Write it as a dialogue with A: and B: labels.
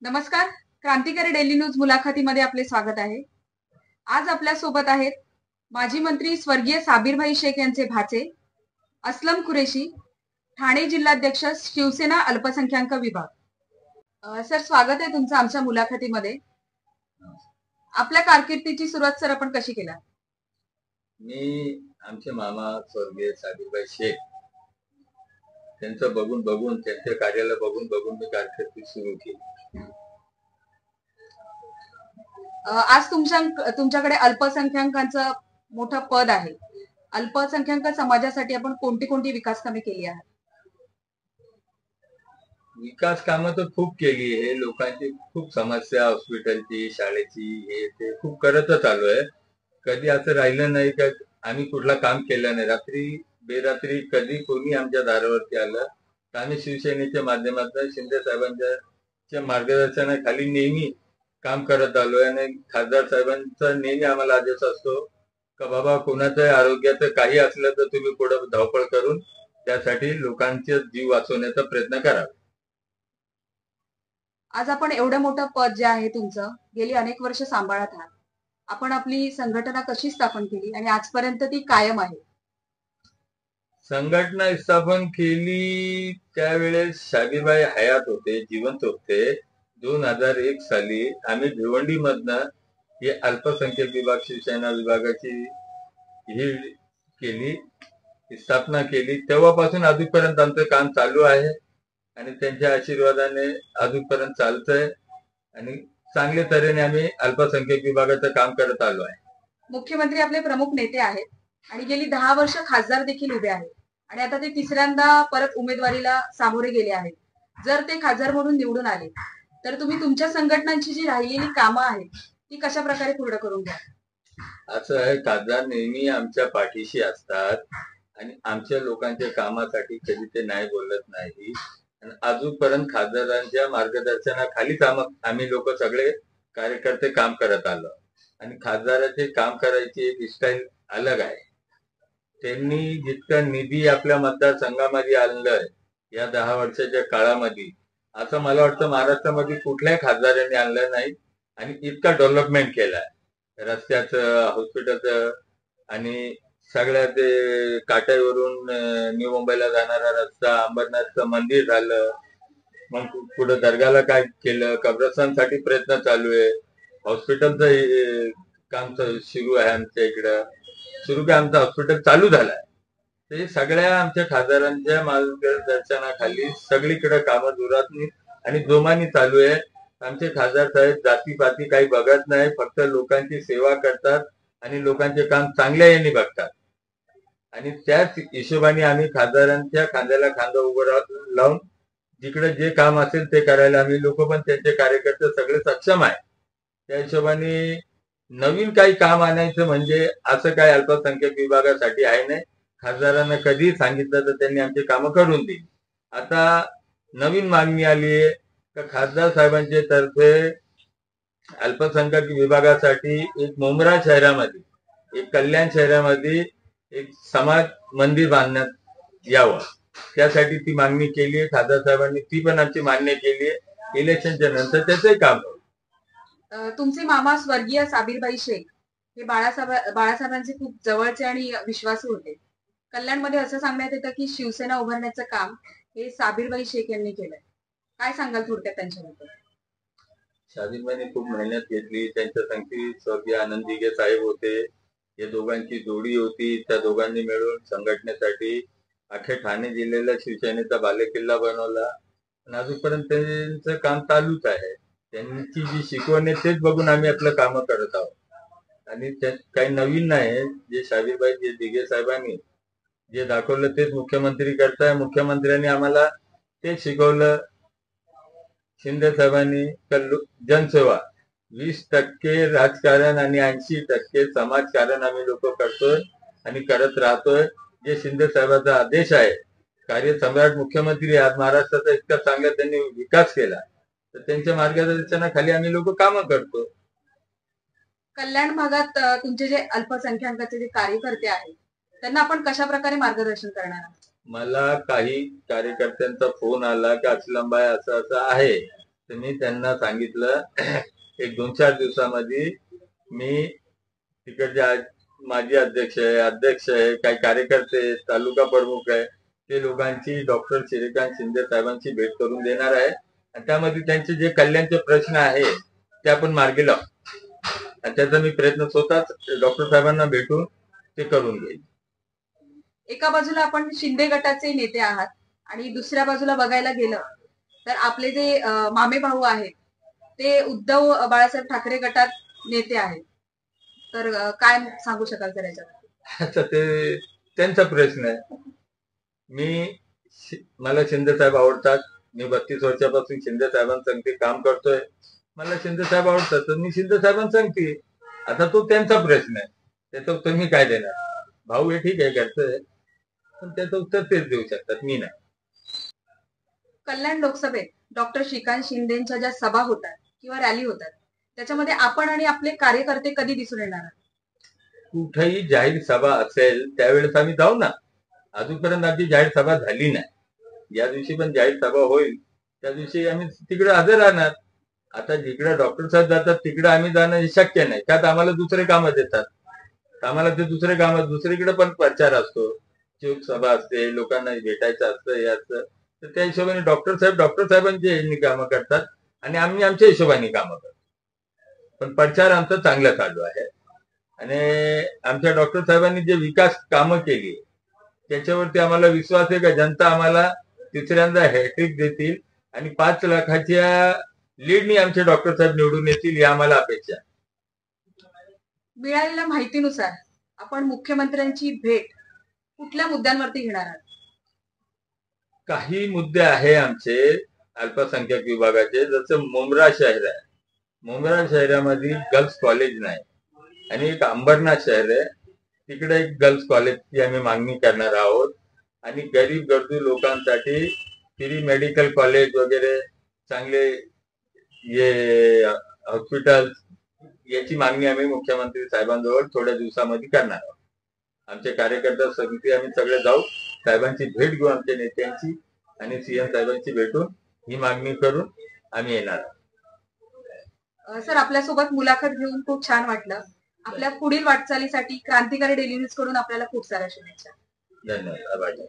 A: नमस्कार. क्रांतिकारी daily news मुलाखतीमध्ये आपले स्वागत आहे. आज आपल्या सोबत आहेत माजी मंत्री स्वर्गीय साबिरभाई शेख यांचे भाचे असलम कुरेशी, ठाणे जिल्हाध्यक्ष शिवसेना अल्पसंख्याक विभाग. सर, स्वागत आहे तुमचं आमच्या मुलाखतीमध्ये. आपल्या कारकिर्दीची सुरुवात सर आपण कशी केला?
B: मी आमचे मामा स्वर्गीय साबिरभाई शेख त्यांचं बघून बघून त्यांच्या कार्याला बघून बघून मी कारकिर्दी सुरू केली.
A: आज तुमच्याकडे अल्पसंख्याकांचं मोठं पद आहे. अल्पसंख्याक समाजासाठी आपण कोणती कोणती विकास कामे केली आहेत?
B: विकास कामं तर खूप केली आहे. लोकांची खूप समस्या, हॉस्पिटलची, शाळेची, हे ते खूप करतच आलो आहे. कधी असं राहिलं नाही का आम्ही कुठला काम केलं नाही. रात्री बेरात्री कधी कोणी आमच्या दारावरती आलं तर आम्ही शिवसेनेच्या माध्यमातून शिंदे साहेबांच्या मार्गदर्शनाखाली नेहमी काम करत आलोय. आणि खासदार साहेबांचा नेहमी आम्हाला आदेश असतो का बाबा कोणाचं आरोग्याचं काही असलं तर तुम्ही पुढे धावपळ करून त्यासाठी लोकांचे जीव वाचवण्याचा प्रयत्न करा.
A: आज आपण एवढं मोठं पद जे आहे तुमचं गेली अनेक वर्ष सांभाळत आहात. आपण आपली संघटना कशी स्थापन केली आणि आजपर्यंत ती कायम आहे?
B: संघटना स्थापन केली त्यावेळेस साबिरभाई हयात होते, जिवंत होते. 2001 साली आम्ही भिवंडी मधनं हे अल्पसंख्याक विभाग शिवसेना विभागाची ही केली, स्थापना केली. तेव्हापासून अजूनपर्यंत आमचं काम चालू आहे आणि त्यांच्या आशीर्वादाने अजूनपर्यंत चालतंय आणि चांगल्या तऱ्हेने आम्ही अल्पसंख्याक विभागाचं काम करत आलो आहे.
A: मुख्यमंत्री आपले प्रमुख नेते आहेत आणि गेली 10 वर्ष खासदार देखील उभे आहेत आणि आता ते तिसऱ्यांदा परत उमेदवारीला सामोरे गेले आहेत. जर ते खासदार म्हणून निवडून आले तर तुम्ही तुमच्या संघटनांची जी राहिलेली कामं आहेत ती कशा प्रकारे पूर्ण करून घ्या?
B: असं आहे, खासदार नेहमी आमच्या पाठीशी असतात आणि आमच्या लोकांच्या कामासाठी कधी ते नाही बोलत नाही. आणि अजूनपर्यंत खासदारांच्या मार्गदर्शनाखालीच आम्ही लोक सगळे कार्यकर्ते काम करत आलो. आणि खासदाराचे काम करायची एक स्टाईल अलग आहे. त्यांनी जितका निधी आपल्या मतदारसंघामध्ये आणलाय या 10 वर्षाच्या काळामध्ये असं मला वाटतं महाराष्ट्रामध्ये कुठल्याही खासदारांनी आणलं नाही. आणि इतका डेव्हलपमेंट केलाय रस्त्याचं, हॉस्पिटलचं आणि सगळ्या ते काटाईवरून न्यू मुंबईला जाणारा रस्ता, अंबरनाथचं मंदिर झालं, मग पुढे दर्गाला काय केलं, कब्रस्तानसाठी प्रयत्न चालू आहे, हॉस्पिटलचं काम सुरू आहे आमच्या इकडं, सुरू काय आमचं हॉस्पिटल चालू झालंय. ते सगळ्या आमच्या खासदारांच्या मार्गदर्शनाखाली सगळीकडे कामं जोरात आणि जोमाने चालू आहे. आमचे खासदार साहेब जातीपाती काही बघत नाही, फक्त लोकांची सेवा करतात आणि लोकांचे काम चांगल्या यांनी बघतात. आणि त्याच हिशोबाने आम्ही खासदारांच्या खांद्याला खांदा उभं लावून जिकडे जे काम असेल ते करायला आम्ही लोक पण त्यांचे कार्यकर्ते सगळे सक्षम आहे. त्या हिशोबाने नवीन काही काम आणायचं म्हणजे असं काही अल्पसंख्याक विभागासाठी आहे नाही. खासदारांना कधी सांगितलं तर त्यांनी आमची कामं करून दिली. आता नवीन मागणी आली आहे तर खासदार साहेबांच्या तर्फे अल्पसंख्याक विभागासाठी एक मुंब्रा शहरामध्ये, एक कल्याण शहरामध्ये एक समाज मंदिर बांधण्यात यावं, त्यासाठी ती मागणी केली आहे खासदार साहेबांनी. ती पण आमची मान्य केली आहे. इलेक्शनच्या नंतर त्याचंही काम.
A: तुमचे मामा स्वर्गीय साबिरभाई शेख हे बाळासाहेबांचे खूप जवळचे आणि विश्वासू होते. कल्याणमध्ये असं सांगण्यात येतं की शिवसेना उभारण्याचं काम हे साबिरभाई शेख यांनी केलंय. काय सांगाल थोडक्यात त्यांच्याबद्दल?
B: साबिरभाईने खूप मेहनत घेतली. त्यांच्या संगती स्वर्गीय आनंद दिघे साहेब होते. हे दोघांची जोडी होती. त्या दोघांनी मिळून संघटनेसाठी अख्ख्या ठाणे जिल्ह्याला शिवसेनेचा बालेकिल्ला बनवला आणि अजूनपर्यंत त्यांचं काम चालूच आहे. त्यांची जी शिकवण आहे तेच बघून आम्ही आपलं काम करत आहोत. आणि त्यात काही नवीन नाही. जे साबिरभाई जे दिघे साहेबांनी जे दाखवलं तेच मुख्यमंत्री करताय. मुख्यमंत्र्यांनी आम्हाला तेच शिकवलं. शिंदे साहेबांनी जनसेवा 20% राजकारण आणि 80% समाजकारण आम्ही लोक करतोय आणि करत राहतोय. जे शिंदे साहेबांचा आदेश आहे, कार्यसम्राट मुख्यमंत्री आज महाराष्ट्राचा इतका चांगला त्यांनी विकास केला तर त्यांच्या मार्गदर्शनाखाली आम्ही लोक कामं करतो.
A: कल्याण भागात तुमचे जे अल्पसंख्याकाचे जे कार्यकर्ते आहेत त्यांना आपण कशा प्रकारे मार्गदर्शन करणार आहात?
B: मला काही कार्यकर्त्यांचा फोन आला की असलमबाई असं असं आहे तर मी त्यांना सांगितलं एक 2-4 दिवसामध्ये मी तिकडच्या माजी अध्यक्ष आहे, काही कार्यकर्ते, तालुका प्रमुख आहे, ते लोकांची डॉक्टर श्रीकांत शिंदे साहेबांची भेट करून देणार आहे आणि त्यामध्ये त्यांचे जे कल्याणचे प्रश्न आहे ते आपण मार्गी लावू आणि त्याचा मी प्रयत्न स्वतःच डॉक्टर साहेबांना भेटून ते करून घेईल.
A: एका बाजूला आपण शिंदे गटाचे नेते आहात आणि दुसऱ्या बाजूला बघायला गेलं तर आपले जे मामे भाऊ आहेत ते उद्धव बाळासाहेब ठाकरे गटात नेते आहेत. तर काय सांगू शकाल सर याच्यात?
B: आता ते त्यांचा प्रश्न आहे. मला शिंदे साहेब आवडतात. मी 32 वर्षापासून शिंदे साहेबांसंगती काम करतोय. मला शिंदे साहेब आवडतात तर मी शिंदे साहेबांसंगती. आता तो त्यांचा प्रश्न आहे, त्याचं उत्तर मी काय देणार? भाऊ हे ठीक आहे करतोय, पण त्याचं उत्तर तेच देऊ शकतात, मी नाही.
A: कल्याण लोकसभेत डॉक्टर श्रीकांत शिंदेच्या ज्या सभा होतात किंवा रॅली होतात त्याच्यामध्ये आपण आणि आपले कार्यकर्ते कधी दिसून येणार?
B: कुठेही जाहीर सभा असेल त्यावेळेस आम्ही जाऊ ना. अजूनपर्यंत आमची जाहीर सभा झाली नाही. ज्या दिवशी पण जाहीर सभा होईल त्या दिवशी आम्ही तिकडे हजर राहणार. आता जिकडे डॉक्टर साहेब जातात तिकडे आम्ही जाणं हे शक्य नाही, त्यात आम्हाला दुसरे कामं देतात. आम्हाला ते दुसरे कामं, दुसरीकडे पण प्रचार असतो, चौक सभा असते, लोकांना भेटायचं असतं, हे असतं. तर त्या हिशोबाने डॉक्टर साहेबांची कामं करतात आणि आम्ही आमच्या हिशोबाने कामं करतो. पण प्रचार आमचा चांगला चालू आहे आणि आमच्या डॉक्टर साहेबांनी जे विकास कामं केली त्याच्यावरती आम्हाला विश्वास आहे का जनता आम्हाला तिसऱ्यांदा हॅट्रिक देतील आणि 5 लाखाच्या लीडनी आमचे डॉक्टर साहेब निवडून येतील, ही आम्हाला अपेक्षा.
A: मिळालेल्या माहितीनुसार आपण मुख्यमंत्र्यांची भेट कुठल्या मुद्द्यांवरती घेणार आहात?
B: काही मुद्दे आहे आमचे अल्पसंख्याक विभागाचे, जसं मुंब्रा शहर आहे. मुंब्रा शहरामध्ये गर्ल्स कॉलेज नाही आणि एक अंबरनाथ शहर आहे, तिकडे एक गर्ल्स कॉलेजची आम्ही मागणी करणार आहोत आणि गरीब गरजू लोकांसाठी फ्री मेडिकल कॉलेज वगैरे, चांगले हॉस्पिटल, याची मागणी आम्ही मुख्यमंत्री साहेबांजवळ थोड्या दिवसामध्ये करणार आहोत. आमचे कार्यकर्ता समिती आम्ही सगळे जाऊ, साहेबांची भेट घेऊ, आमच्या नेत्यांची आणि सीएम साहेबांची भेटून ही मागणी करून आम्ही येणार आहोत.
A: सर, आपल्यासोबत मुलाखत घेऊन खूप छान वाटलं. आपल्या पुढील वाटचालीसाठी क्रांतिकारी डेली न्यूज कडून आपल्याला खूप साऱ्या शुभेच्छा.
B: धन्यवाद.